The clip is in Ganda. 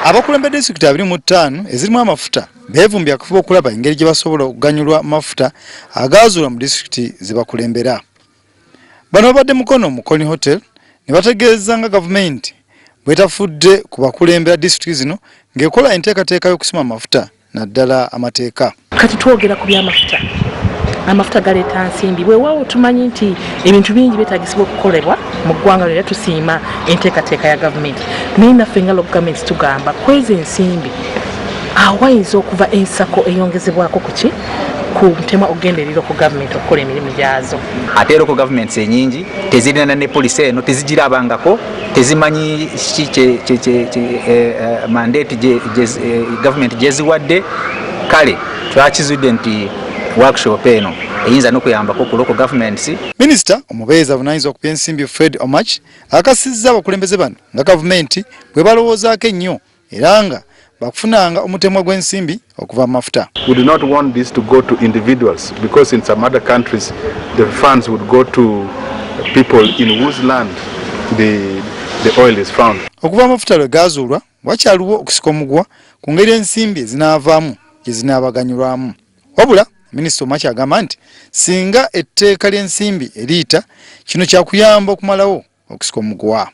Abakulembeze disitulikiti 25 ezirimu amafuta beevumbye akafuba okulaba engeri gye basobola okuganyulwa amafuta agaazuulwa mu disitulikiti zebakulembera. Bano babadde mukono mu Koni Hotel ne bategeeza nga gavumenti bwetafudde ku bakulembera disitulikiti zino ng'ekola enteekateeka y'okusima amafuta naddala amateeka. Kati twogera ku by'amafuta. Amafuta galeeta nsimbi bwewaawo tumanyi nti ebintu bingi byetaagisibwa okukolebwa mu ggwanga era tusiima enteekateeka ya gavumenti. Naye naffe nga gavumenti tugamba kweza ensimbi awayinza okuva ensako eyongezebwako ku mutemwa ogenderera ku gavumenti okukola emirimu gyazo. Ate era ku gavumenti ennyingi tezirina ne poliisi eno tezigirabangako tezimanyi mandate gavumenti gyeziwadde. Kale twakizudde nti workshop eno eyinza n'okuyambako ku local governments. Minisita omubeezi avunaanyizibwa ku by'ensimbi Fred Omach akasizza abakulembeze bano nga gavumenti bwe balowoozaako ennyo era nga bakufunanga omutemwa gw'ensimbi okuva mu mafuta. We do not want this to go to individuals because in some other countries the funds would go to people in whose land the oil is found. Okuva amafuta lwe gaazuulwa wakyaliwo okusika omugwa ku ngeri ensimbi ezinaavaamu gye zinaabaganyulwamu. Wabula Minisita Omach agamba nti singa etteeka ly'ensimbi eriyita kino kyakuyamba okumalawo okusika omugwa.